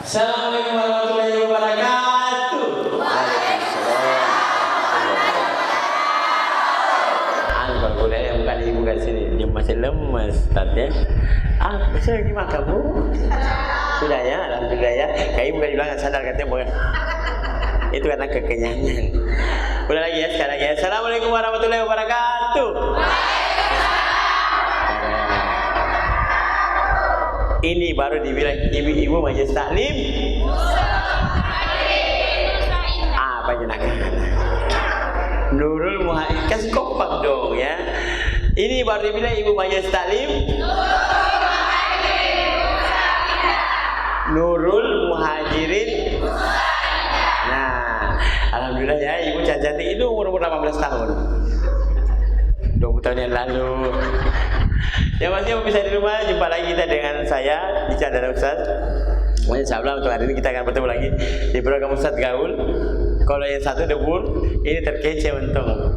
Assalamualaikum warahmatullahi wabarakatuh. Waalaikumsalam. Kalau boleh yang bukan ibu kat sini, dia masih lemas, Ustaz ya. Masih lagi makan bu? Sudah ya, alhamdulillah ya. Kayak ibu kan bilang sadar katanya boleh. Itu karena kekenyangan. Udah lagi ya, sekarang ya. Assalamualaikum warahmatullahi wabarakatuh. Ini baru dibilang ibu-ibu majelis taklim. Apa jenakan? Nurul Muhajirin, kasih kompak dong ya. Ini baru dibilang ibu majelis taklim. Nurul Muhajirin. Nah, alhamdulillah ya, ibu cantik itu umur 18 tahun. 20 tahun yang lalu. Ya masih yang bisa di rumah, jumpa lagi kita dengan saya di Chandra Ustaz. Insyaallah untuk hari ini kita akan bertemu lagi di program Ustaz Gaul. Kalau yang satu debur, ini terkece untung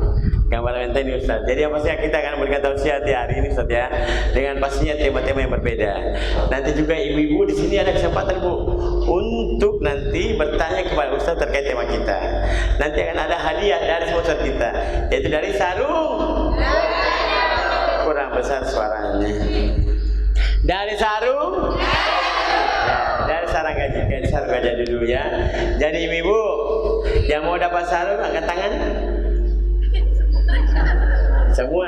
gambar ini Ustaz. Jadi apa sih kita akan berikan tausiah di hari ini Ustaz ya, dengan pastinya tema-tema yang berbeda. Nanti juga ibu-ibu di sini ada kesempatan Bu untuk nanti bertanya kepada Ustaz terkait tema kita. Nanti akan ada hadiah dari sponsor kita, yaitu dari sarung. Kurang besar suaranya. Dari sarung. Ya, dari sarung gajah dulu ya. Jadi ibu yang mau dapat sarung angkat tangan. Semua.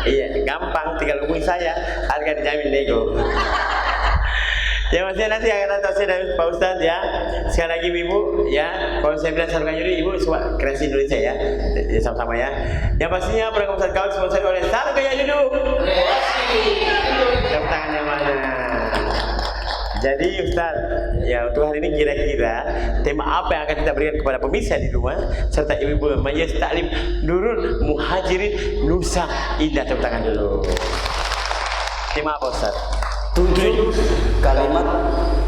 Iya, gampang, tinggal hubungi saya. Harga dijamin nego. Ya maksudnya nanti akan ada tausiah dari Pak Ustaz ya. Sekali lagi ibu ya, kalau saya bilang sarung gajah ibu suka kreasi Indonesia ya. Ya sama-sama ya. Yang pastinya program Ustaz Gaul sponsor oleh sarung gajah dulu. Tepuk tangan yang mana? Jadi Ustaz, ya untuk hari ini kira-kira tema apa yang akan kita berikan kepada pemirsa di rumah serta ibu-ibu majelis taklim Nurul Muhajirin Nusa Indah. Tepuk tangan dulu. Tema apa Ustaz? 7 kalimat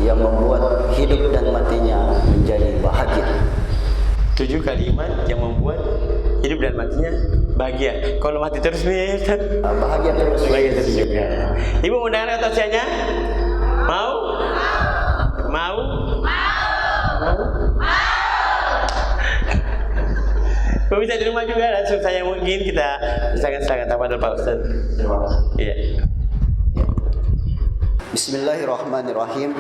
yang membuat hidup dan matinya menjadi bahagia. 7 kalimat yang membuat hidup dan matinya bahagia. Kalau mati terus nih Ustaz? Bahagia terus. Bahagia terus juga. Ibu mau dengar tausiahnya? Mau? Mau? Mau? Pemirsa di rumah juga langsung saya mungkin kita silakan tafadhol Pak Ustaz. Iya. Bismillahirrahmanirrahim.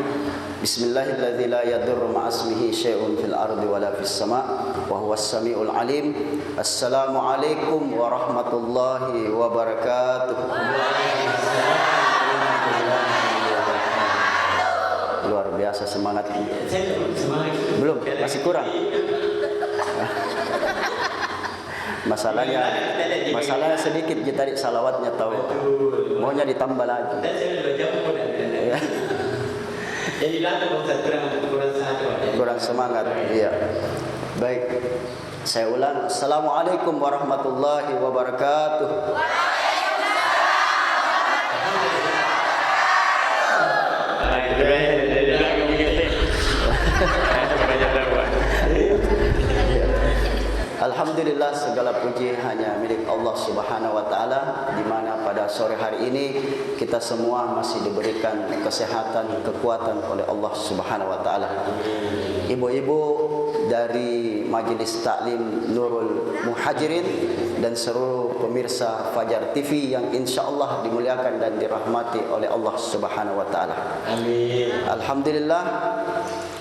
Bismillahilladzi la yadurru ma'asmihi syai'un fil ardi wala fis sama' wa huwas samiul alim. Assalamualaikum warahmatullahi wabarakatuh. Luar biasa semangat. Belum, masih kurang. Masalahnya sedikit kita di salawatnya tahu. Maunya ditambah lagi. Ya. Jadi kurang semangat. Iya. Baik. Saya ulang. Assalamualaikum warahmatullahi wabarakatuh. Alhamdulillah, segala puji hanya milik Allah Subhanahu wa taala, di mana pada sore hari ini kita semua masih diberikan kesehatan, kekuatan oleh Allah Subhanahu wa taala. Ibu-ibu dari Majelis Taklim Nurul Muhajirin dan seluruh pemirsa Fajar TV yang insyaallah dimuliakan dan dirahmati oleh Allah Subhanahu wa taala. Amin. Alhamdulillah,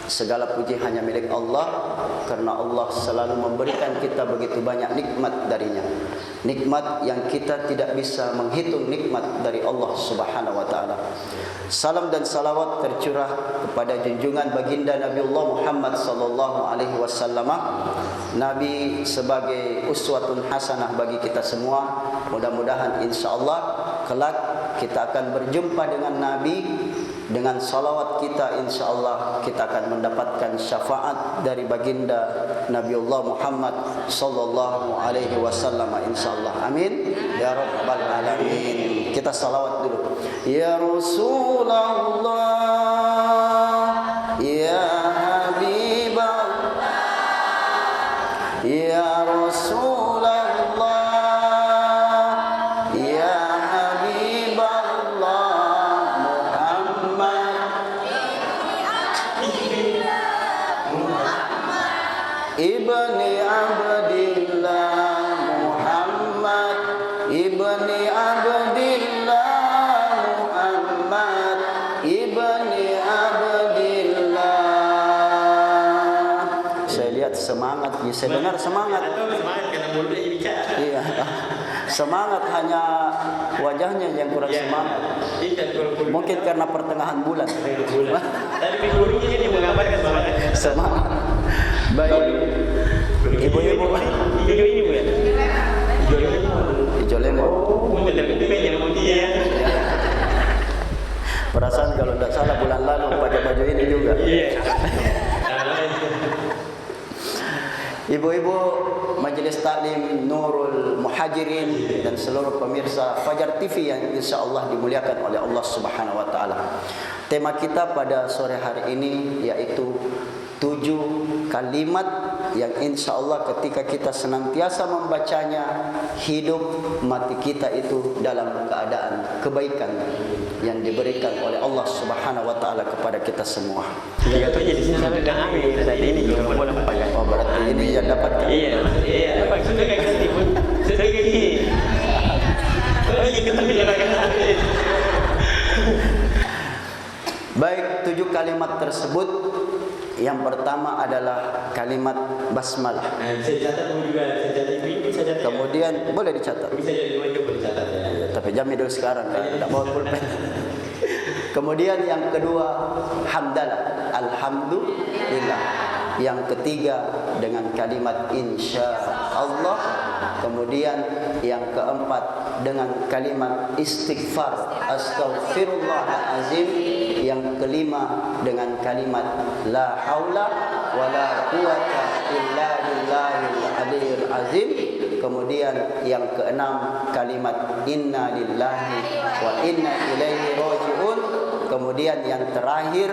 segala puji hanya milik Allah, karena Allah selalu memberikan kita begitu banyak nikmat darinya. Nikmat yang kita tidak bisa menghitung nikmat dari Allah Subhanahu wa taala. Salam dan salawat tercurah kepada junjungan baginda Nabiullah Muhammad sallallahu alaihi wasallam. Nabi sebagai uswatun hasanah bagi kita semua. Mudah-mudahan insyaallah kelak kita akan berjumpa dengan Nabi. Dengan salawat kita insyaallah kita akan mendapatkan syafaat dari baginda Nabiullah Muhammad sallallahu alaihi wasallam insyaallah. Amin ya rabbal alamin. Kita salawat dulu. Ya Rasulullah, ya Habiballah, ya Rasulullah, ya Habiballah Muhammad. ibni Abdillah Muhammad ibni Abdillah Muhammad ibni Abdillah. Saya lihat semangat, ya, saya dengar semangat. Atau semangat karena mulutnya bicara. Iya. Semangat, hanya wajahnya yang kurang semangat. Mungkin karena pertengahan bulan. Tapi gurunya ini menggambarkan semangat. Semangat. Baik. Ibu-ibu hijau ini Bu ya? hijau lemon. Itu kan yang putih ya. Perasaan kalau tidak salah bulan lalu pakai baju ini juga. Iya. Ibu-ibu Majelis Taklim Nurul Muhajirin dan seluruh pemirsa Fajar TV yang insya-Allah dimuliakan oleh Allah Subhanahu wa taala. Tema kita pada sore hari ini yaitu 7 kalimat yang insya Allah ketika kita senantiasa membacanya, hidup mati kita itu dalam keadaan kebaikan yang diberikan oleh Allah Subhanahu wa taala kepada kita semua. Tiga tu jadi sini sampai dah ambil saat ini juga boleh pakai. Oh, berarti ini yang dapatkan. Iya, iya. Dapat sudah kayak gini pun. Sudah kayak gini. Oh, ini kita pilih pakai. Baik, 7 kalimat tersebut. Yang pertama adalah kalimat basmalah. Bisa dicatat juga, bisa catat ini, bisa catat. Kemudian boleh dicatat. Bisa jadi juga boleh dicatat ya. Tapi jamnya dulu sekarang kan, tidak bawa pulpen. Kemudian yang kedua hamdalah, alhamdulillah. Yang ketiga dengan kalimat insya Allah. Kemudian yang keempat dengan kalimat istighfar, astaghfirullahalazim. Yang kelima dengan kalimat la haula wala quwata illa billahil aliyil azim. Kemudian yang keenam kalimat inna lillahi wa inna ilaihi raji'un. Kemudian yang terakhir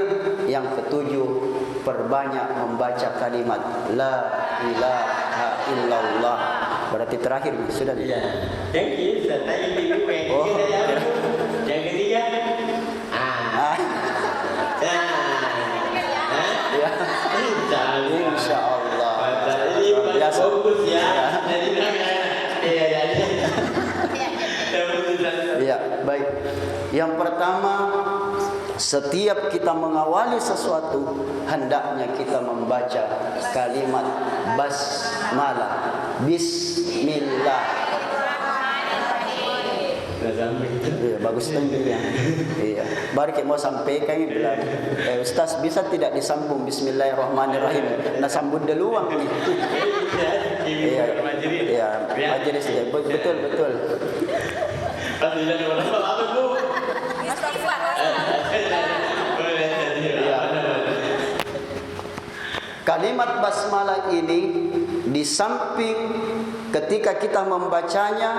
yang ketujuh perbanyak membaca kalimat la ilaha illallah. Berarti terakhir sudah Iya. Yang ini sudah tanya ini. Oh. Yang ketiga ya. Insya Allah. Biasa. Fokus ya. Iya, baik. Yang pertama, setiap kita mengawali sesuatu, hendaknya kita membaca kalimat basmalah. Bismillah. Iya, bagus tadi ya. Iya. Baru kita mau sampaikan bilang, Ustaz bisa tidak disambung Bismillahirrahmanirrahim. Nah sambut dulu nih. Iya. Iya, majelis ya. Betul. Kalimat basmalah ini di samping ketika kita membacanya,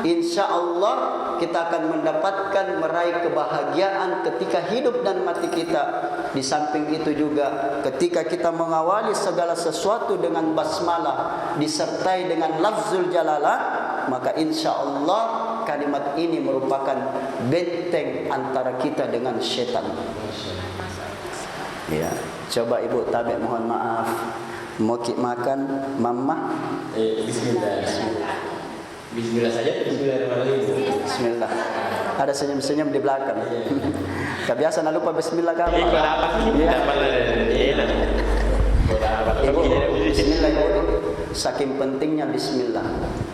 insya Allah kita akan mendapatkan meraih kebahagiaan ketika hidup dan mati kita. Di samping itu juga ketika kita mengawali segala sesuatu dengan basmalah disertai dengan lafzul jalalah, maka insya Allah kalimat ini merupakan benteng antara kita dengan syaitan. Ya, coba ibu tabik, mohon maaf. Mau makan mama? Bismillah. Bismillah saja. Bismillahirrahmanirrahim. Bismillah. Ada senyum-senyum di belakang. Kebiasaan lupa bismillah kan? Bismillah itu saking pentingnya bismillah.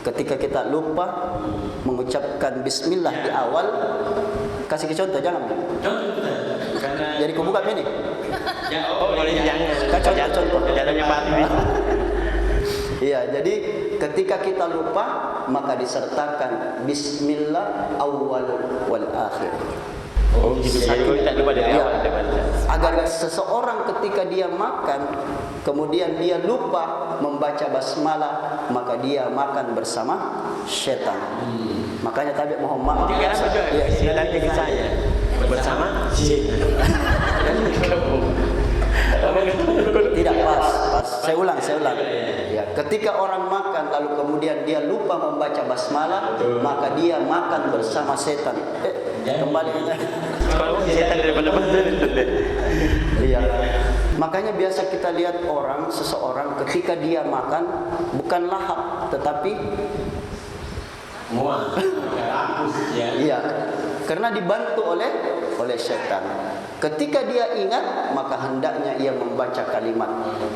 Ketika kita lupa mengucapkan bismillah di awal, kasih contoh jangan. Jadi kau buka ini. Boleh jangan. Contoh. Jatuhnya pasti. Iya, jadi ketika kita lupa maka disertakan bismillah awal wal akhir. Oh gitu. Jadi kita lupa dari awal. Agar seseorang ketika dia makan kemudian dia lupa membaca basmalah, maka dia makan bersama syaitan. Makanya tadi mohon maaf. Ya, silakan ke saya bersama syaitan. Tidak pas. Saya ulang. Ya, ketika orang makan lalu kemudian dia lupa membaca basmalah, maka dia makan bersama setan. Kembali. Kalau setan daripada Iya. Maka Makanya biasa kita lihat seseorang ketika dia makan bukan lahap tetapi Mual. Ya. iya, karena dibantu oleh setan. Ketika dia ingat, maka hendaknya ia membaca kalimat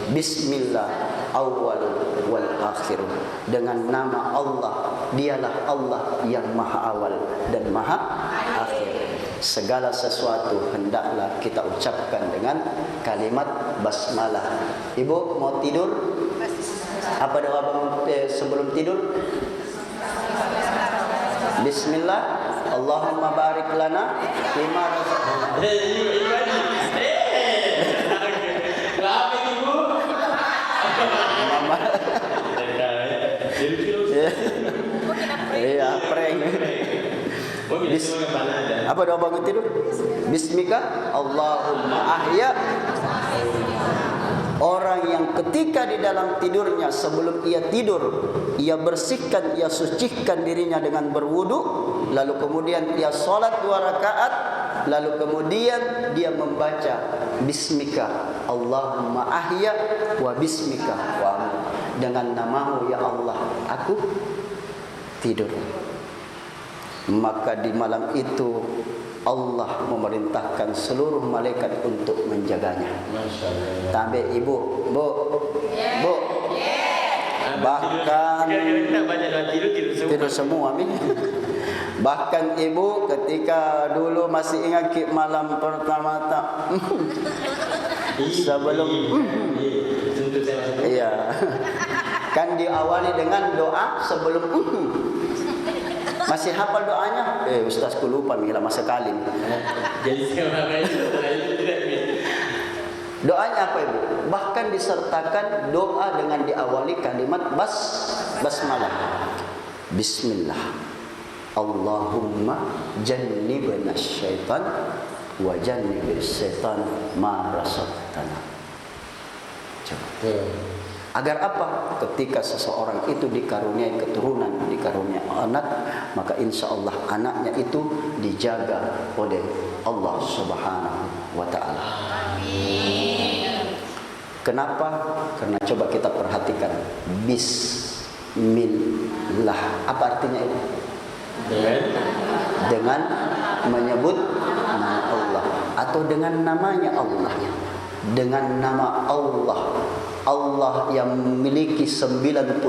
Bismillah awwal wal akhir. Dengan nama Allah, dialah Allah yang maha awal dan maha akhir. Segala sesuatu hendaklah kita ucapkan dengan kalimat basmalah. Ibu mau tidur? Apa doa sebelum tidur? Bismillah, Allahumma barik lana fima razaqtana. Kenapa ibu? Mama. Iya, prank. Apa doa bangun tidur? Bismika Allahumma ahya. Orang yang ketika di dalam tidurnya sebelum ia tidur, ia bersihkan, ia sucikan dirinya dengan berwudu, lalu kemudian ia solat 2 rakaat, lalu kemudian dia membaca Bismika Allahumma ahya wa bismika wa amut. Dengan namamu ya Allah aku tidur. Maka di malam itu Allah memerintahkan seluruh malaikat untuk menjaganya. Tambah ibu, bu, bahkan tidur semua mi. Bahkan ibu ketika dulu masih ingat malam pertama sebelum iya kan diawali dengan doa sebelum masih hafal doanya? Ustazku lupa lama sekali. Jadi doanya apa ibu? Bahkan disertakan doa dengan diawali kalimat basmalah. Bismillah. Allahumma jannibna syaitan wa jannibis syaitan ma razaqtana. Coba. Agar apa? Ketika seseorang itu dikaruniai keturunan, dikaruniai anak, maka insya Allah anaknya itu dijaga oleh Allah Subhanahu wa Ta'ala. Kenapa? Karena coba kita perhatikan Bismillah. Apa artinya itu? Dengan menyebut nama Allah atau dengan namanya Allah. Dengan nama Allah. Allah yang memiliki 99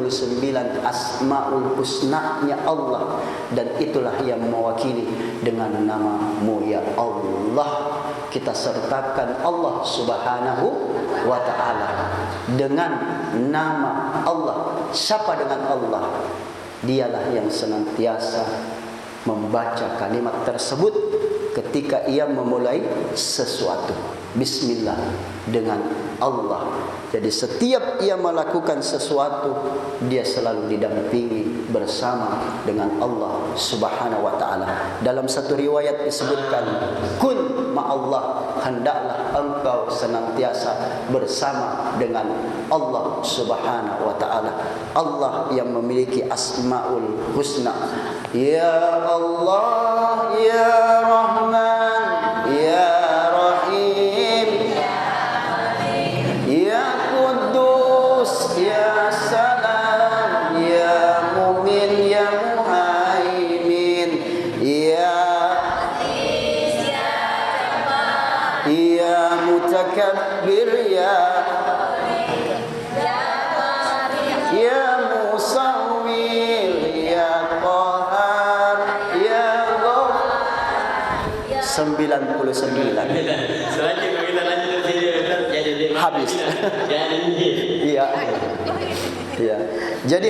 asmaul husna-Nya Allah, dan itulah yang mewakili dengan nama-Mu ya Allah. Kita sertakan Allah Subhanahu wa Ta'ala dengan nama Allah. Siapa dengan Allah? Dialah yang senantiasa membaca kalimat tersebut ketika ia memulai sesuatu. Bismillah, dengan Allah. Jadi setiap ia melakukan sesuatu, dia selalu didampingi bersama dengan Allah Subhanahu wa Ta'ala. Dalam satu riwayat disebutkan, kun ma'allah, hendaklah engkau senantiasa bersama dengan Allah Subhanahu wa Ta'ala. Allah yang memiliki asmaul husna. Ya Allah, ya Rahman, ya Rahim, ya Kudus, ya Salam, ya Mumin, ya Muhaimin, ya Mutakabbir, ya Musawwir, ya Qahar, ya Ghafar. 99. Selanjutnya kita lanjut jadi Habis. Iya. Iya. Jadi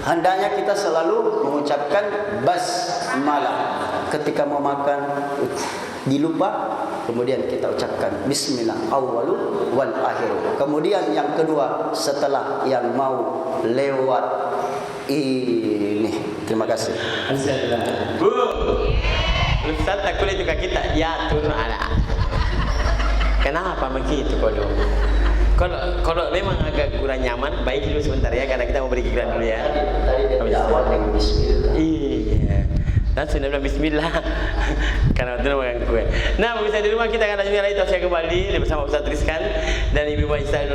hendaknya kita selalu mengucapkan basmalah ketika mau makan. Dilupa, kemudian kita ucapkan Bismillah awwalu wal akhiru. Kemudian yang kedua setelah yang mau lewat ini. Terima kasih. Bu, Ustaz tak boleh juga kita ya turun anak. Kenapa begitu kalau memang agak kurang nyaman, baik dulu sebentar ya, karena kita mau beri iklan dulu ya. Tadi dia awal dengan Bismillah. Iya. Langsung dia bilang bismillah. Karena itu nama kue. Nah, bisa di rumah kita akan lanjutkan lagi tausiah kembali bersama Ustaz Rizkan dan Ibu Aisyah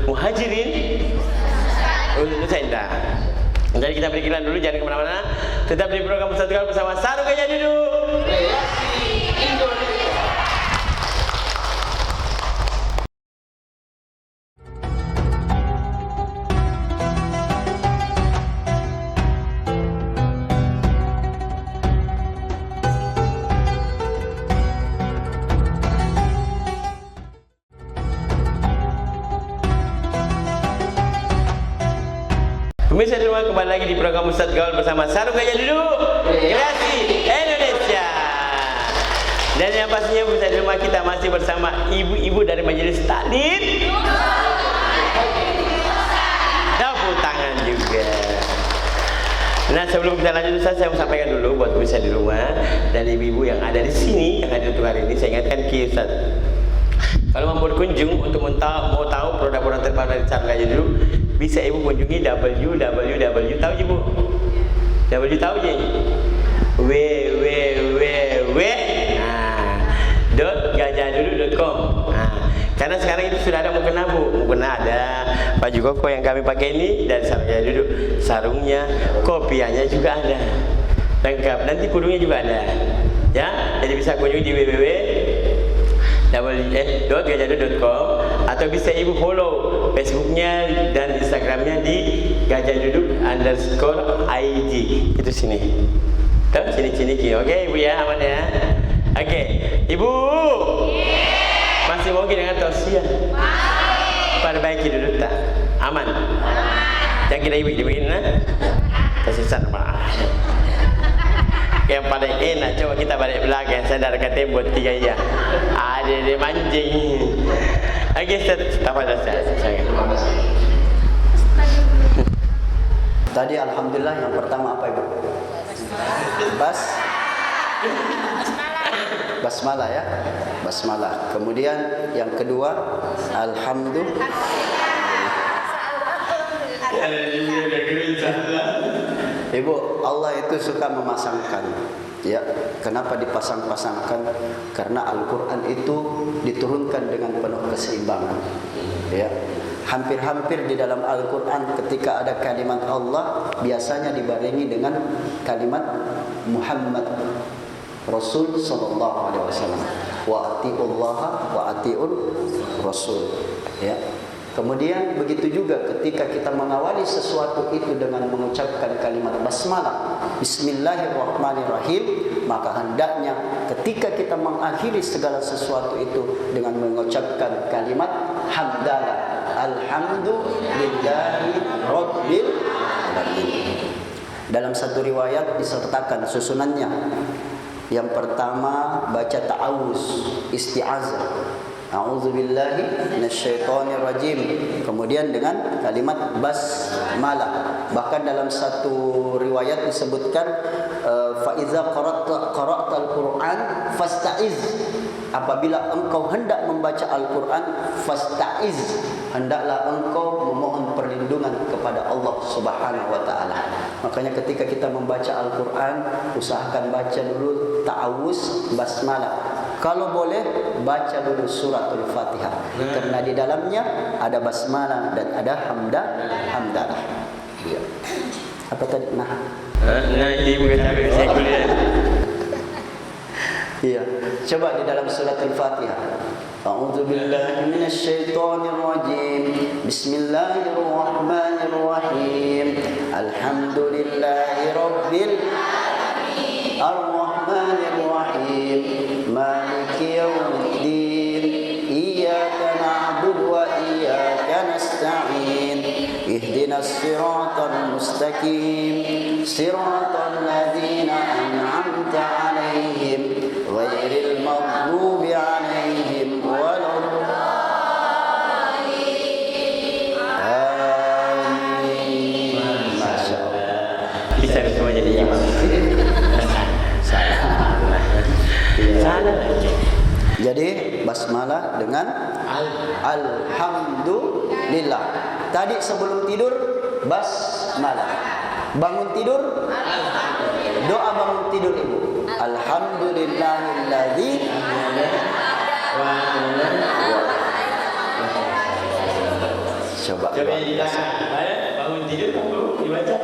Muhajirin Nusa Indah. Jadi kita beri iklan dulu, jangan kemana-mana. Tetap di program Ustaz Rizkan bersama Sarung Gajah Duduk. Pemirsa di rumah, kembali lagi di program Ustaz Gaul bersama Sarung Gajah Duduk Kreasi Indonesia. Dan yang pastinya pemirsa di rumah, kita masih bersama ibu-ibu dari Majelis Taklim. Tepuk tangan juga. Nah, sebelum kita lanjut Ustaz, saya mau sampaikan dulu buat pemirsa di rumah dan ibu-ibu yang ada di sini yang hadir untuk hari ini, saya ingatkan ke Ustaz. Kalau mau berkunjung untuk mau tahu produk-produk terbaru dari Sarung Gajah Duduk, bisa ibu kunjungi www, tahu ibu? W tahu je? www.gajahduduk.com. Karena sekarang itu sudah ada mukena bu, mukena ada baju koko yang kami pakai ini dari Sarung Gajah Duduk, sarungnya, kopiahnya juga ada, lengkap. Nanti kudunya juga ada, ya. Jadi bisa kunjungi di www.gajahduduk.com atau bisa ibu follow Facebooknya dan Instagramnya di gajahduduk_id. Itu sini. Tuh sini. Oke ibu ya, aman ya. Oke ibu. Masih mau dengan tausiah? Perbaiki duduk tak? Aman. Jangan kira ibu begini nah. Tersesat pak. Yang paling enak coba kita balik belakang, sadar ke tembok 3 ya. Ada dia mancing. Oke, tafadhol saya. Tadi alhamdulillah yang pertama apa Ibu? Basmalah ya. Basmalah. Kemudian yang kedua alhamdulillah. Ibu, Allah itu suka memasangkan. Ya, kenapa dipasang-pasangkan? Karena Al-Quran itu diturunkan dengan penuh keseimbangan. Ya, hampir-hampir di dalam Al-Quran ketika ada kalimat Allah biasanya dibarengi dengan kalimat Muhammad Rasul Sallallahu Alaihi Wasallam. Wa atiullaha wa atiur Rasul. Ya. Kemudian begitu juga ketika kita mengawali sesuatu itu dengan mengucapkan kalimat basmalah, bismillahirrahmanirrahim, maka hendaknya ketika kita mengakhiri segala sesuatu itu dengan mengucapkan kalimat hamdalah, alhamdulillahi rabbil alamin. Dalam satu riwayat disertakan susunannya. Yang pertama baca ta'awuz, isti'azah. A'udzubillahi minasyaitonirrajim. Kemudian dengan kalimat basmalah. Bahkan dalam satu riwayat disebutkan fa iza qara'tal Qur'an fasta'iz. Apabila engkau hendak membaca Al-Qur'an fasta'iz, hendaklah engkau memohon perlindungan kepada Allah Subhanahu wa taala. Makanya ketika kita membaca Al-Qur'an, usahakan baca dulu ta'awuz, basmalah. Kalau boleh baca dulu suratul Fatihah, karena di dalamnya ada basmalah dan ada hamdalah. Ya. Apa tadi? Nah ini bukan saya kuliah. Iya. Coba di dalam suratul Fatihah. A'udzu billahi minasyaitonir rajim. Bismillahirrahmanirrahim. Alhamdulillahi rabbil alamin. Ar-Rahmanir Rahim. Maliki yaumiddin. Iyyaka na'budu wa iyyaka nasta'in. Ihdinas siratal mustaqim. Siratal ladzina an'amta 'alaihim ghairil maghdubi 'alaihim waladdallin. Amin. Masyaallah. Bisa semua jadi imam. Salah. Jadi basmalah dengan alhamdulillah. Tadi sebelum tidur basmalah. Bangun tidur. Doa bangun tidur ibu. Alhamdulillahilladzi Coba yang di tangan. Bangun tidur dibaca.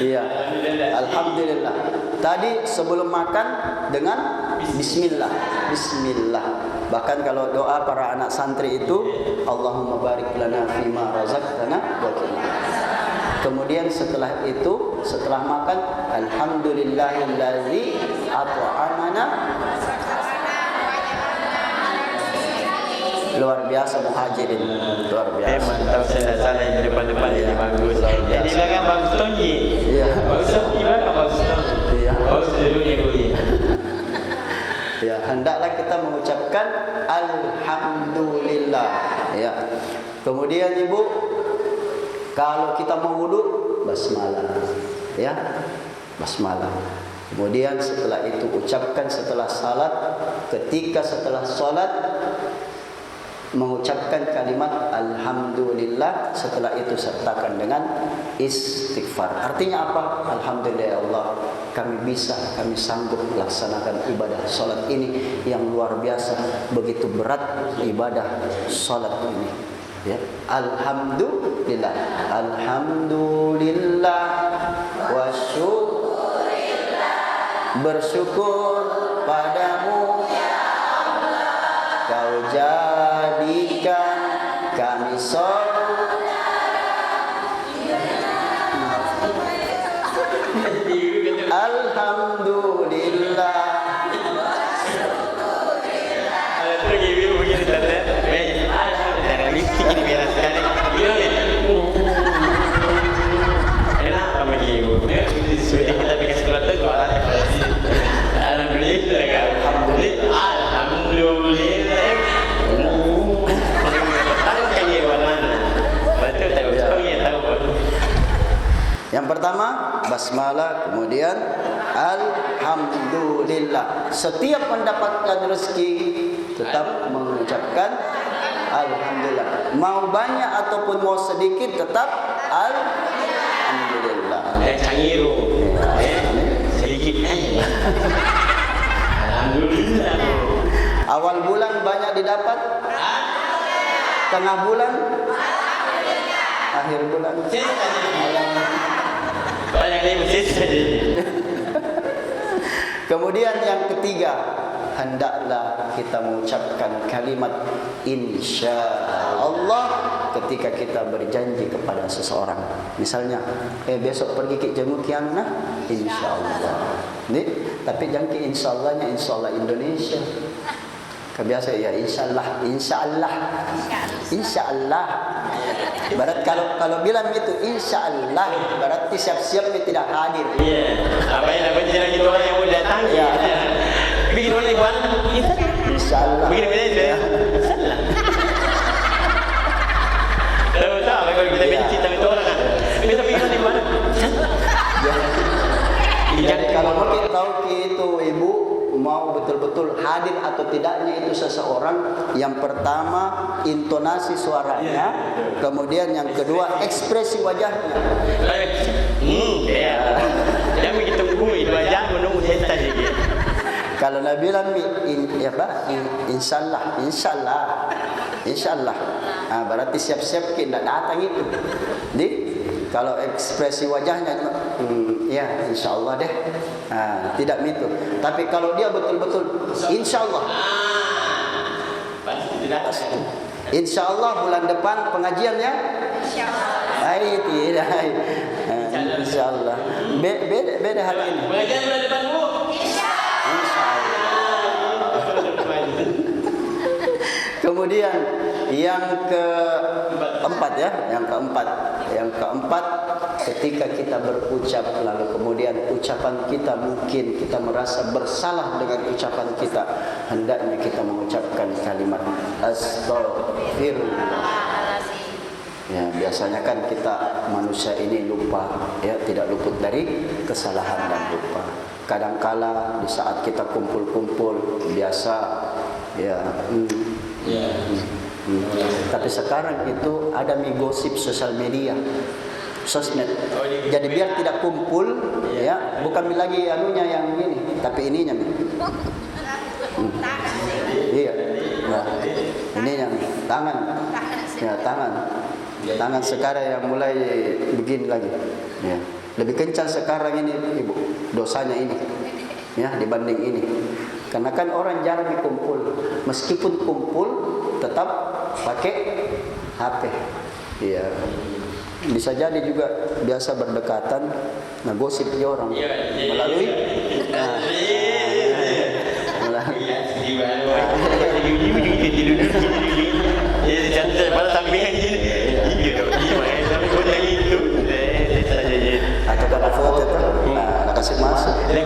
Iya. Alhamdulillah. Tadi sebelum makan dengan bismillah. Bismillah. Bahkan kalau doa para anak santri itu Allahumma barik lana fima razaqtana wa qina. Kemudian setelah itu, setelah makan, alhamdulillahillazi at'amana. Luar biasa muhajirin, luar biasa. Mantap, saya salah yang depan-depan ini bagus. Jadi belakang bagus tongi. Iya. Bagus di belakang bagus tongi. Iya. Bagus dulunya gue. Ya, hendaklah kita mengucapkan alhamdulillah. Ya. Kemudian ibu, kalau kita mau wudu, basmalah. Ya, basmalah. Kemudian setelah itu ucapkan setelah salat, ketika setelah salat mengucapkan kalimat alhamdulillah, setelah itu sertakan dengan istighfar. Artinya apa? Alhamdulillah ya Allah, kami sanggup melaksanakan ibadah salat ini yang luar biasa, begitu berat ibadah salat ini. Ya, alhamdulillah, alhamdulillah wa syukurillah, bersyukur padamu Kau jadikan kami saudara. Alhamdulillah. Yang pertama basmalah, kemudian alhamdulillah. Setiap mendapatkan rezeki tetap mengucapkan alhamdulillah. Mau banyak ataupun mau sedikit tetap alhamdulillah. Cangiru. Sedikit. Alhamdulillah. Awal bulan banyak didapat. Tengah bulan. Akhir bulan. Kemudian yang ketiga, hendaklah kita mengucapkan kalimat insya Allah ketika kita berjanji kepada seseorang. Misalnya, besok pergi ke jenguk kian nah, insya Allah. Nih, tapi jangan ke insya Allahnya insya Allah Indonesia. Kebiasa ya insya Allah, insya Allah, insya Allah. Barat kalau bilang itu insya Allah berarti siap-siap tidak hadir. Iya. Apa yang jangan gitu orang yang mau datang. Iya. Bikin orang ikhwan. Insya Allah. Bikin beda itu. Insya Allah. Tahu kalau kita benci tapi itu orang kan. Kita bikin orang ikhwan. Jadi kalau kita tahu itu ibu mau betul-betul hadir atau tidaknya itu seseorang, yang pertama intonasi suaranya, kemudian yang kedua ekspresi wajahnya. Ya. Jangan begitu bumi wajah menunggu setan lagi. Kalau Nabi bilang insyaallah, insyaallah, insyaallah. Berarti siap-siap kita datang itu. Di kalau ekspresi wajahnya ya insyaallah deh. Tidak itu. Tapi kalau dia betul-betul insyaallah. Pasti tidak. Insyaallah bulan depan pengajiannya. Insyaallah. Tidak. Insyaallah. Beda hari ini. Pengajian bulan depan Bu. Insyaallah. Kemudian yang keempat ya, yang keempat ketika kita berucap lalu kemudian ucapan kita mungkin kita merasa bersalah dengan ucapan kita, hendaknya kita mengucapkan kalimat astagfirullah. Ya, biasanya kan kita manusia ini lupa, ya, tidak luput dari kesalahan dan lupa. Kadangkala di saat kita kumpul-kumpul biasa ya Tapi sekarang itu ada gosip sosial media, sosmed. Jadi biar tidak kumpul, ya, bukan lagi anunya yang ini, tapi ininya. Iya. Nah, ini yang tangan. Ya, tangan sekarang yang mulai begini lagi. Ya. Lebih kencang sekarang ini, Ibu, dosanya ini. Ya, dibanding ini. Karena kan orang jarang dikumpul. Meskipun kumpul tetap pakai HP. Iya. Bisa jadi juga biasa berdekatan, ngegosip dia orang melalui atau kalau foto itu kasih masuk. Tapi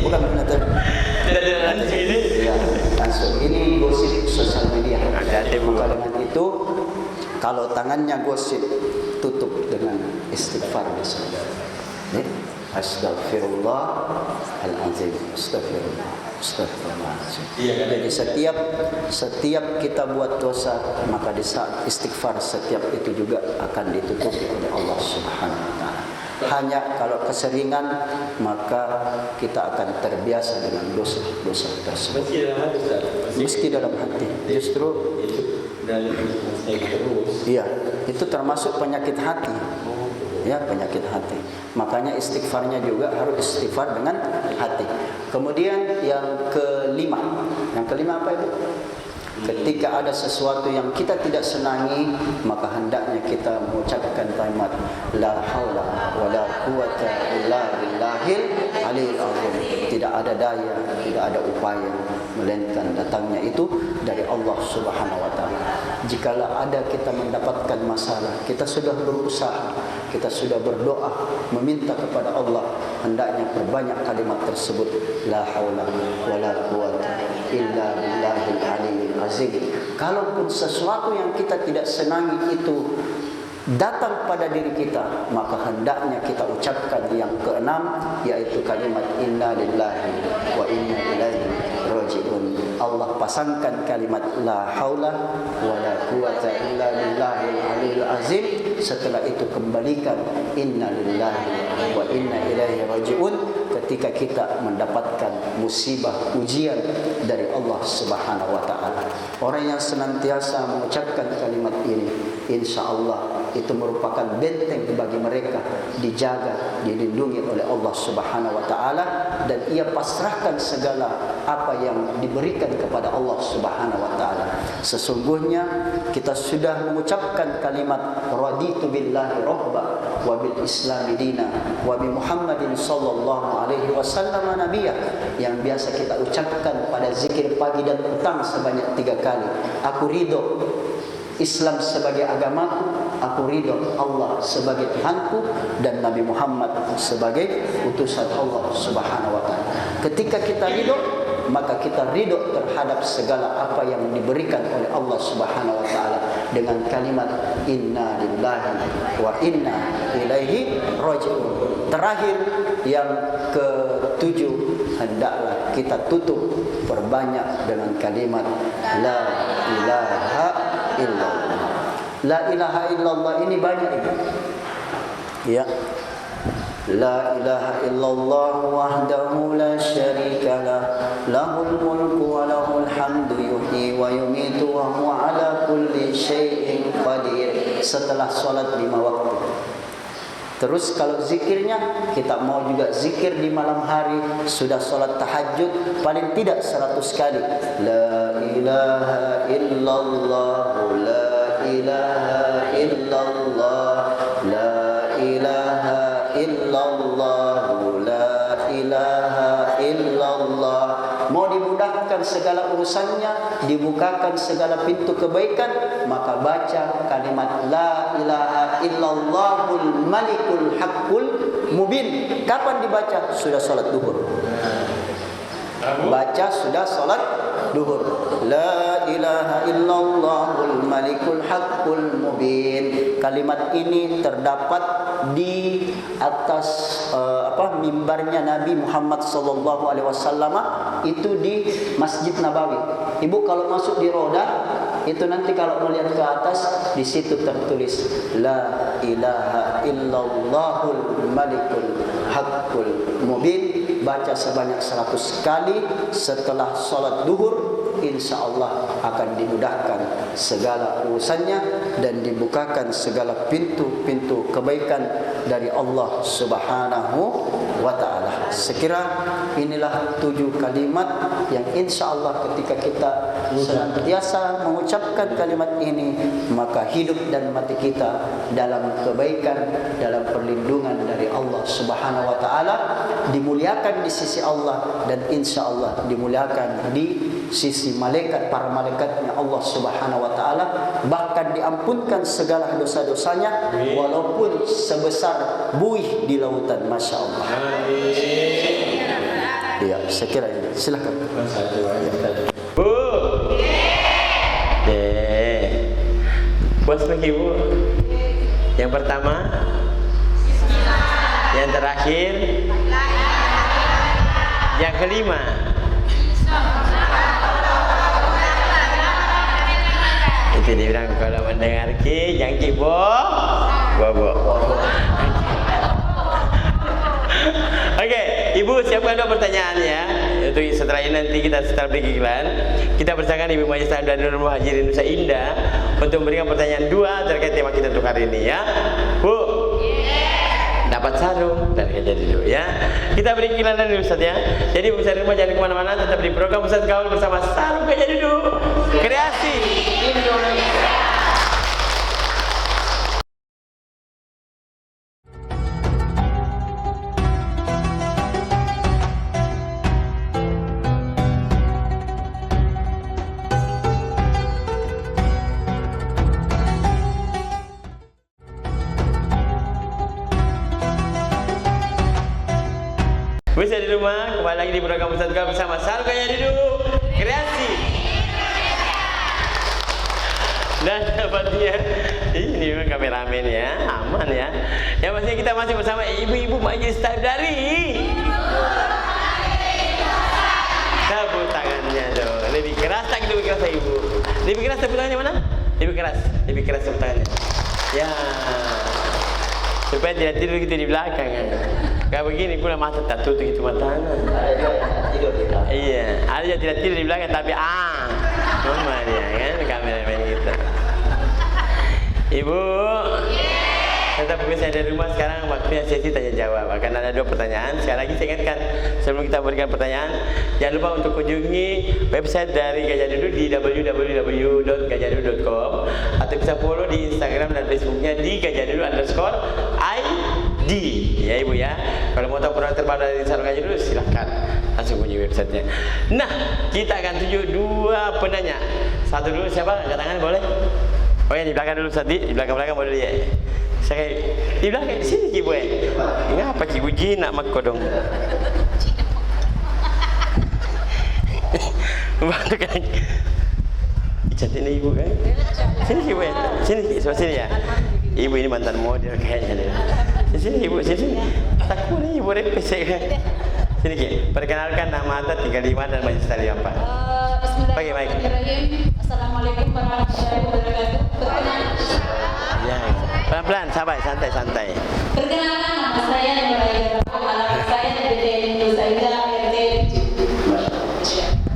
bukan ya, langsung. Ini gosip sosial media. Dengan itu, kalau tangannya gosip, tutup dengan istighfar besok. Astagfirullahaladzim. Astagfirullahaladzim. Jadi setiap kita buat dosa, maka di saat istighfar setiap itu juga akan ditutupi oleh Allah Subhanahu wa taala. Hanya kalau keseringan, maka kita akan terbiasa dengan dosa-dosa tersebut. Meski dalam hati. Justru iya, itu termasuk penyakit hati. Ya, penyakit hati. Makanya istighfarnya juga harus istighfar dengan hati. Kemudian yang kelima apa itu? Ketika ada sesuatu yang kita tidak senangi, maka hendaknya kita mengucapkan kalimat la haula wala quwata illa billahil aliyil azim. Tidak ada daya, tidak ada upaya, melainkan datangnya itu dari Allah Subhanahu wa taala. Jikalau ada kita mendapatkan masalah, kita sudah berusaha, kita sudah berdoa, meminta kepada Allah, hendaknya perbanyak kalimat tersebut, la haula wala quwata illa billahil aliyil azim. Kalaupun sesuatu yang kita tidak senangi itu datang pada diri kita, maka hendaknya kita ucapkan yang keenam, yaitu kalimat inna lillahi wa inna ilaihi raji'un. Allah pasangkan kalimat la haula wa la quwata illa billahil aliyil azim. Setelah itu kembalikan inna lillahi wa inna ilaihi raji'un ketika kita mendapatkan musibah, ujian dari Allah Subhanahu wa taala. Orang yang senantiasa mengucapkan kalimat ini, insyaallah itu merupakan benteng bagi mereka, dijaga, dilindungi oleh Allah Subhanahu wa taala, dan ia pasrahkan segala apa yang diberikan kepada Allah Subhanahu wa taala. Sesungguhnya kita sudah mengucapkan kalimat raditu billahi rabba wa bil islami dina wa bi Muhammadin sallallahu alaihi wasallam nabiyya, yang biasa kita ucapkan pada zikir pagi dan petang sebanyak 3 kali. Aku ridho Islam sebagai agamaku, aku ridho Allah sebagai Tuhanku, dan Nabi Muhammad sebagai utusan Allah Subhanahu wa taala. Ketika kita ridho, maka kita ridho terhadap segala apa yang diberikan oleh Allah Subhanahu wa taala dengan kalimat inna lillahi wa inna ilaihi raji'un. Terakhir yang ke-7, hendaklah kita tutup perbanyak dengan kalimat la ilaha illallah. La ilaha illallah ini banyak itu. Ya. La ilaha illallah wahdahu la syarika lah, lahul mulku wa lahul hamdu yuhyi wa yumitu wa huwa ala kulli syai'in qadir. Setelah salat 5 waktu. Terus kalau zikirnya, kita mau juga zikir di malam hari, sudah salat tahajud paling tidak 100 kali. La ilaha illallah, la ilaha illallah, la ilaha illallah, la ilaha illallah. Mau dimudahkan segala urusannya, dibukakan segala pintu kebaikan, maka baca kalimat la ilaha illallahul malikul haqqul mubin. Kapan dibaca? Sudah salat duhur. Baca sudah salat duhur. La ilaha illallahul malikul haqqul mubin. Kalimat ini terdapat di atas mimbarnya Nabi Muhammad sallallahu alaihi wasallam, itu di Masjid Nabawi. Ibu kalau masuk di roda itu nanti kalau melihat ke atas, di situ tertulis la ilaha illallahul malikul haqqul mubin. Baca sebanyak 100 kali setelah sholat duhur, insya Allah akan dimudahkan segala urusannya dan dibukakan segala pintu-pintu kebaikan dari Allah Subhanahu wa ta'ala. Sekira inilah 7 kalimat yang insya Allah ketika kita senantiasa mengucapkan kalimat ini, maka hidup dan mati kita dalam kebaikan, dalam perlindungan dari Allah Subhanahu wa ta'ala, dimuliakan di sisi Allah, dan insya Allah dimuliakan di sisi malaikat, para malaikatnya Allah Subhanahu wa ta'ala, bahkan diampunkan segala dosa-dosanya walaupun sebesar buih di lautan. Masya Allah. Ya, saya kira ini. Silakan. Bu. Puas lagi Bu. Yang pertama, yang terakhir, yang kelima. Itu dia bilang kalau mendengar ki, jangan ki bobo. Oke, Ibu siapkan 2 pertanyaan ya. Untuk setelah ini nanti kita setelah break iklan, kita bersamakan Ibu Majelis Taklim dan Nurul Muhajirin Nusa Indah untuk memberikan pertanyaan 2 terkait tema kita untuk hari ini ya. Bu. Dapat sarung dan kerja dulu ya. Kita beri iklan dulu Ustaz ya. Jadi pemirsa di rumah jangan kemana-mana, tetap di program Ustaz Gaul bersama Sarung Kerja Dulu Kreasi Indonesia. Bisa di rumah, kembali lagi di program Ustaz Gaul bersama Sarung Kerja Dulu Kreasi. Dan dapatnya ini memang kameramen ya, aman ya. Yang pastinya kita masih bersama ibu-ibu Majelis Taklim dari. Tepuk tangannya dong. Lebih keras tak, lebih keras ibu. Lebih keras tepuk tangannya mana? Lebih keras tepuk tangannya. Ya. Supaya tidak tidur gitu di belakang kan. Kayak begini pula mata tak tutup gitu matanya. Iya, ada yang tidak tidur di belakang tapi mama dia kan kameramen kita. Ibu, tetap pemirsa dari rumah, sekarang waktunya sesi tanya jawab. Akan ada 2 pertanyaan. Sekali lagi saya ingatkan sebelum kita berikan pertanyaan, jangan lupa untuk kunjungi website dari Gajah Duduk di www.gajahduduk.com atau bisa follow di Instagram dan Facebooknya di gajahduduk_id ya Ibu ya. Kalau mau tahu produk terbaru dari Sarung Gajah Duduk, silahkan langsung kunjungi websitenya. Nah, kita akan tuju 2 penanya. Satu dulu, siapa? Angkat tangan boleh? Oh ya, di belakang dulu Ustaz, di belakang boleh ya. Saya di belakang sini Ibu ya. Ngapa Ibu jinak mak kodong? Bantu kan. Cantiknya Ibu kan? Sini Ibu ya. Sini ya. Ibu ini mantan model kayaknya. Sini Ibu, sini. Takut nih Ibu repes kan. Sini Ki. Perkenalkan nama Anda, tinggal di mana dan majelis taklim apa? Bismillahirrahmanirrahim. Assalamualaikum warahmatullahi wabarakatuh. Ya, pelan-pelan, sabar, santai. Perkenalkan nama saya Nuraida. Alamat saya di DTN Nusa Indah RT.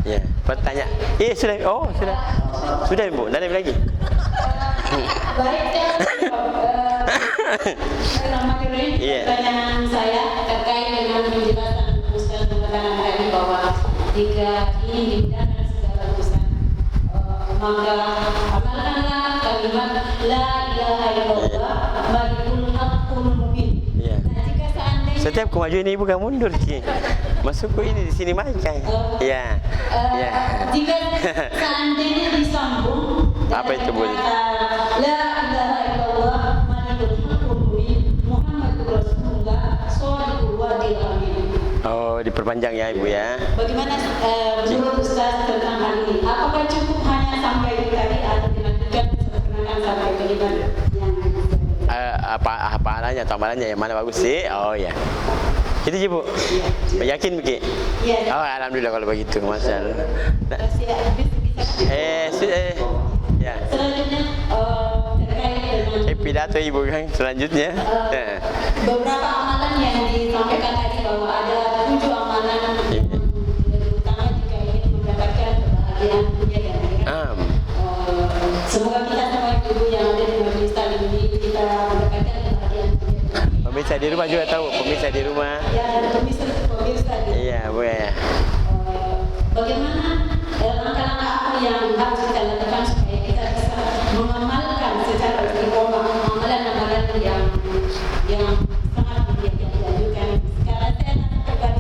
Ya, pertanyaan. Sudah. Oh, sudah. Sudah Ibu, tidak ada lagi. Baik ya. Bismillahirrahmanirrahim. Pertanyaan saya terkait dengan penjelasan Ustaz mengatakan tadi bahwa jika ingin dimudahkan segala urusan, maka amalkanlah kalimat la ilaha illallah malikul haqqul mubin. Ya. Nah, jika seandainya Setiap ku maju ini bukan mundur Ki. Masuk ke ini di sini mic kan. Ya. Ya. Jika seandainya disambung Apa itu, Bu? La ilaha illallah malikul haqqul mubin Muhammadur Rasulullah sholiqul wadil amin. Oh, diperpanjang ya Ibu ya. Bagaimana menurut Ustaz tentang hal ini? Apakah cukup hanya sampai kalimat yang apa ananya atau amalannya yang mana bagus sih? Oh ya. Itu sih Bu. Yakin Biki? Iya. Oh alhamdulillah kalau begitu, masalah. Ya. Selanjutnya terkait dengan Pidato Ibu kan selanjutnya. beberapa amalan yang disampaikan tadi bahwa ada 7 amalan yang lebih utama jika ingin mendapatkan kebahagiaan dunia dan akhirat. Semoga kita semua ibu yang ada di majelis taklim ini kita mendapatkan kebahagiaan dunia dan akhirat. Pemirsa di rumah juga tahu, pemirsa di rumah. Ya, dan pemirsa Iya, boleh. Bagaimana langkah-langkah apa yang harus kita lakukan supaya kita bisa mengamalkan secara istiqomah amalan-amalan yang sangat dianjurkan. Karena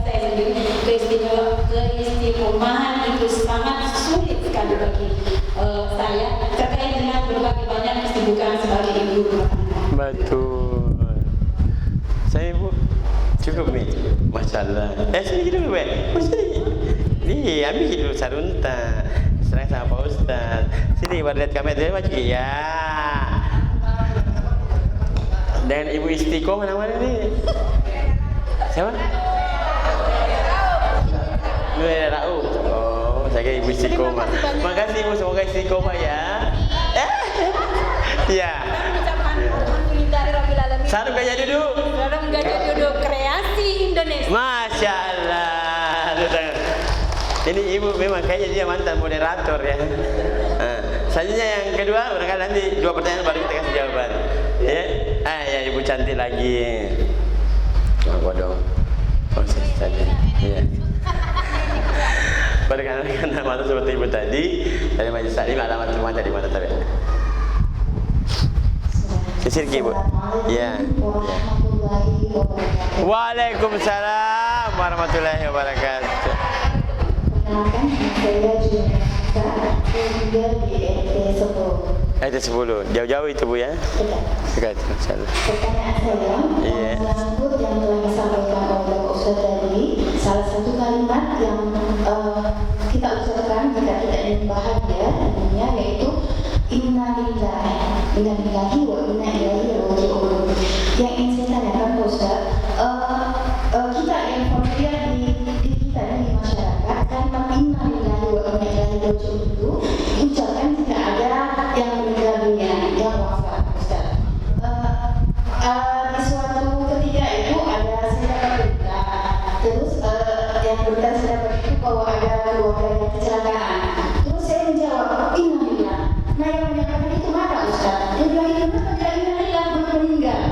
saya pribadi saya sendiri keistiqomahan itu sangat sulit sekali bagi saya terkait dengan berbagai banyak kesibukan sebagai ibu rumah tangga. Betul. Saya Ibu cukup nih, masalah. Sini dulu Be. Nih, ambil dulu sarunta. Serang sama Pak Ustaz. Sini baru lihat kamera dari maju. Ya. Dan Ibu Istiqomah namanya nih. Siapa? Nuria Rauf. Oh, saya kira Ibu Istiqomah. Makasih Ibu, semoga Istiqomah ya. Iya. Sarung gajah duduk. Sarung gajah duduk kreasi Indonesia. Masya Allah. Ini Ibu memang kayaknya dia mantan moderator ya. Selanjutnya yang kedua, barangkali nanti 2 pertanyaan baru kita kasih jawaban. Ya, ya Ibu cantik lagi. Apa dong? Oh, saja. Iya. Perkenalkan nama seperti Ibu tadi dari Majelis Taklim, alamat rumah dari mana tadi? Sisir Ibu. Iya. Waalaikumsalam warahmatullahi wabarakatuh. Perkenalkan, saya Junesa, saya tinggal di RT 10. RT 10, jauh-jauh itu Bu ya? Dekat. Insyaallah. Pertanyaan saya, menyambut yang telah disampaikan oleh Pak Ustaz tadi, salah satu kalimat yang kita ucapkan jika kita ingin bahagia di dunia yaitu Innalillahi wa inna ilaihi raji'un. Yang ingin saya tanyakan Pak Ustaz, kita yang familiar di kita di masyarakat, kalimat innalillahi wa inna ilaihi raji'un itu diucapkan jika ada yang meninggal dunia, yang wafat, Ustaz. Di suatu ketika itu ada saya dapat berita, terus yang berita saya dapat itu bahwa ada keluarga yang kecelakaan. Terus saya menjawab innalillah. Nah yang menyatakan itu mana Ustaz? Dia bilang itu mana innalillah belum meninggal.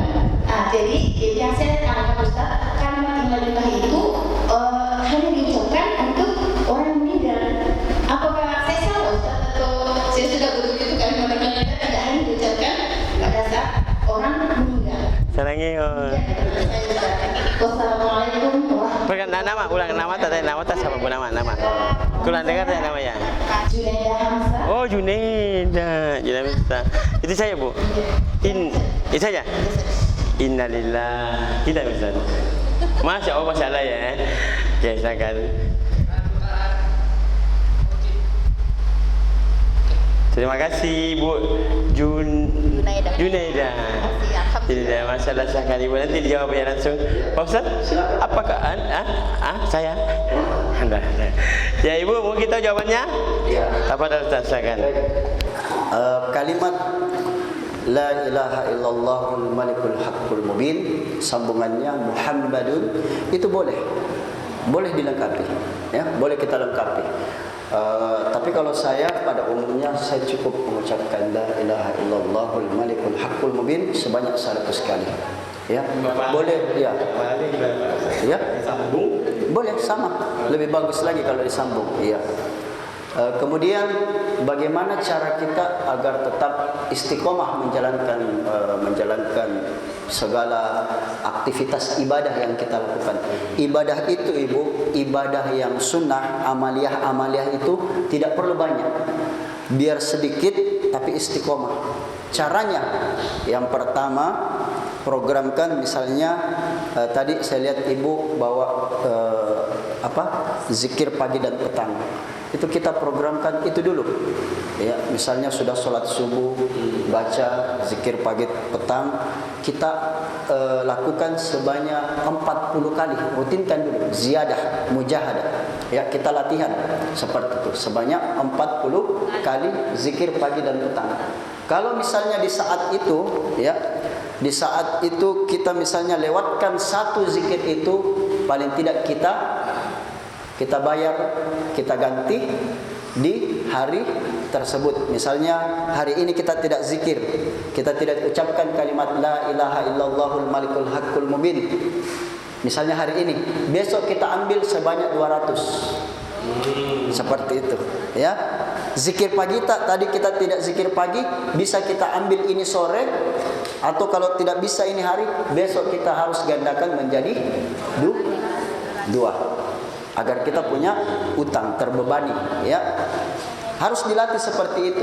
Jadi yang saya tanya Ustaz, kalimat innalillah itu hanya diucapkan untuk orang meninggal. Apakah saya salah Ustaz atau saya sudah betul-betul kalimat innalillah tidak hanya diucapkan pada saat orang meninggal? Sarangnya. Wassalamualaikum warahmatullahi Nama, ulang nama tak siapa pun nama. Kurang dengar tak nama ya? Junaida Hamzah. Oh Junaida Hamzah. Itu saya Bu. Itu saja. Innalillah. Kita bisa. Masya Allah masalah ya. Ya silakan. Terima kasih Bu Junaida. Jadi masalah sekali Bu, nanti dijawab ya langsung. Pak Ustaz, apakah saya? Ya Ibu, mau kita jawabannya? Ya. Apa Ustaz silakan. Kalimat La ilaha illallahul malikul haqqul mubin, sambungannya Muhammadun, itu boleh dilengkapi, ya, boleh kita lengkapi. Tapi kalau saya pada umumnya saya cukup mengucapkan La ilaha illallahul malikul haqqul mubin sebanyak 100 kali. Ya, boleh ya. Ya, disambung. Boleh sama, lebih bagus lagi kalau disambung. Ya. Kemudian bagaimana cara kita agar tetap istiqomah menjalankan segala aktivitas ibadah yang kita lakukan. Ibadah itu Ibu, ibadah yang sunnah, amaliyah itu tidak perlu banyak. Biar sedikit tapi istiqomah. Caranya yang pertama, programkan misalnya tadi saya lihat Ibu bawa zikir pagi dan petang. itu kita programkan itu dulu. Ya, misalnya sudah sholat subuh, baca zikir pagi petang, kita lakukan sebanyak 40 kali, rutinkan dulu, ziyadah, mujahadah. Ya, kita latihan seperti itu, sebanyak 40 kali zikir pagi dan petang. Kalau misalnya di saat itu, ya, di saat itu kita misalnya lewatkan satu zikir itu, paling tidak kita bayar, kita ganti di hari tersebut. Misalnya hari ini kita tidak zikir, kita tidak ucapkan kalimat la ilaha illallahul malikul haqqul mubin. Misalnya hari ini, besok kita ambil sebanyak 200. Seperti itu, ya. Zikir pagi tadi kita tidak zikir pagi, bisa kita ambil ini sore, atau kalau tidak bisa ini hari, besok kita harus gandakan menjadi 2, agar kita punya utang terbebani, ya. Harus dilatih seperti itu,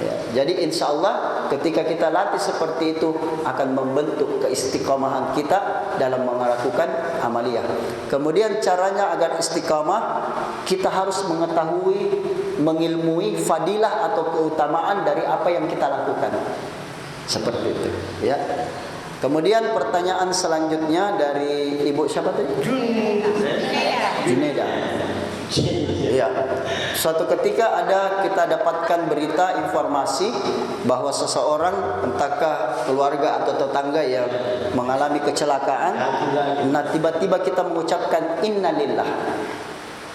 ya. Jadi insya Allah ketika kita latih seperti itu akan membentuk keistiqomahan kita dalam melakukan amaliyah. Kemudian caranya agar istiqamah, kita harus mengetahui, mengilmui fadilah atau keutamaan dari apa yang kita lakukan. Seperti itu, ya. Kemudian pertanyaan selanjutnya dari Ibu siapa tadi? Juneda. Ya. Suatu ketika kita dapatkan berita informasi bahwa seseorang, entahkah keluarga atau tetangga yang mengalami kecelakaan, nah tiba-tiba kita mengucapkan innalillah.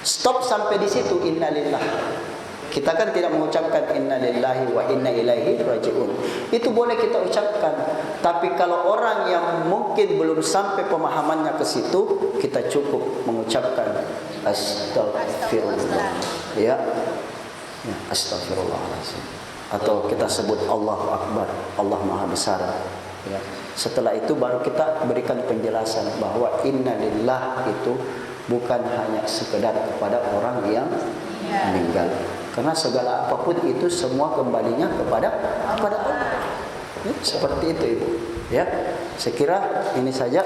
Stop sampai di situ, innalillah. Kita kan tidak mengucapkan innalillahi wa inna ilaihi raji'un. Itu boleh kita ucapkan. Tapi kalau orang yang mungkin belum sampai pemahamannya ke situ, kita cukup mengucapkan astagfirullah. Ya. Astagfirullahaladzim. Atau kita sebut Allahu Akbar, Allah Maha Besar. Ya. Setelah itu baru kita berikan penjelasan bahwa innalillah itu bukan hanya sekedar kepada orang yang meninggal. Karena segala apapun itu semua kembalinya kepada Allah. Ya, seperti itu Ibu. Ya, saya kira ini saja.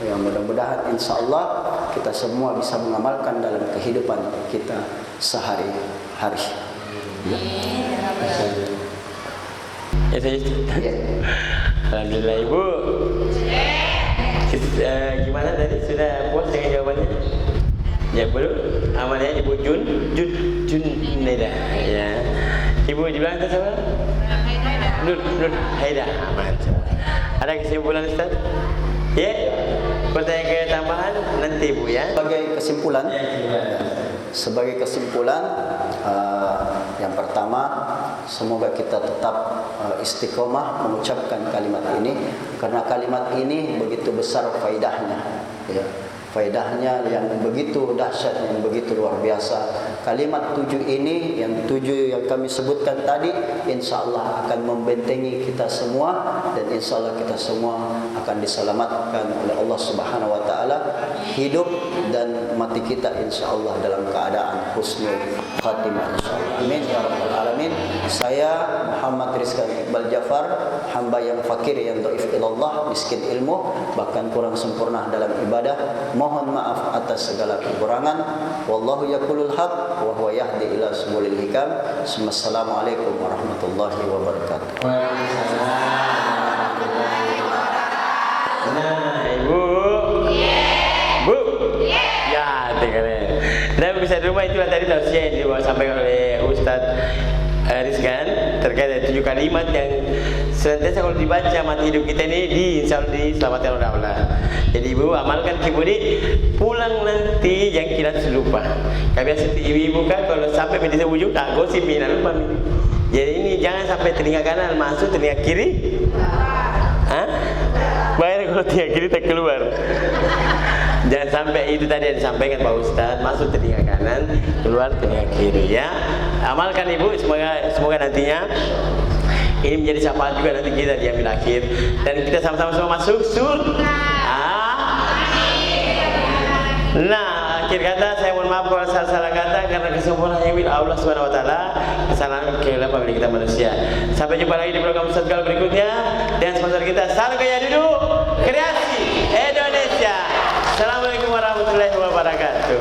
Ya, mudah-mudahan insya Allah kita semua bisa mengamalkan dalam kehidupan kita sehari-hari. Ya. Ya, saya. Alhamdulillah Ibu. Gimana tadi, sudah puas dengan jawabannya? Ya belum. Amalnya Ibu Juneda. Ya. Ibu di belakang itu siapa? Nur Haida. Aman. Ada kesimpulan Ustaz? Ya. Pertanyaan tambahan nanti Ibu ya. Sebagai kesimpulan, yang pertama, semoga kita tetap istiqomah mengucapkan kalimat ini, karena kalimat ini begitu besar faedahnya. Ya. Faedahnya yang begitu dahsyat, yang begitu luar biasa. Kalimat 7 ini, yang 7 yang kami sebutkan tadi, insya Allah akan membentengi kita semua, dan insya Allah kita semua akan diselamatkan oleh Allah Subhanahu Wa Taala, hidup dan mati kita insya Allah dalam keadaan husnul khatimah insya Allah. Amin ya rabbal alamin. Saya Muhammad Rizkan Iqbal Jafar, hamba yang fakir, yang dhaif ilallah, miskin ilmu, bahkan kurang sempurna dalam ibadah. Mohon maaf atas segala kekurangan. Wallahu yaqulul haq wa huwa yahdi ila subulil hikam. Assalamualaikum warahmatullahi wabarakatuh. Nah, Ibu. Bu. Ya, dengarnya. Dan bisa di rumah itulah tadi tausiah yang disampaikan oleh Ustadz Rizkan terkait dengan 7 kalimat yang senantiasa kalau dibaca mati hidup kita ini insya Allah diselamatkan oleh Allah. Jadi Ibu amalkan Ibu ini, pulang nanti jangan kira lupa. Biasa ibu kan kalau sampai medisa wujud tak gosip mina lupa. Jadi ini jangan sampai telinga kanan masuk, telinga kiri. Hah? Bayar kalau telinga kiri tak keluar. Jangan sampai itu tadi yang disampaikan Pak Ustadz, masuk telinga kanan, keluar telinga kiri ya. Amalkan Ibu, semoga nantinya ini menjadi syafaat juga nanti kita di yaumil akhir, dan kita sama-sama semua masuk surga. Nah, akhir kata saya mohon maaf kalau salah kata, karena kesempurnaan yang milik Allah Subhanahu Wa Taala, kesalahan kelebihan milik kita manusia. Sampai jumpa lagi di program Ustadz Gal berikutnya, dan sponsor kita Salam Gaya Duduk Kreasi Indonesia. Assalamualaikum warahmatullahi wabarakatuh.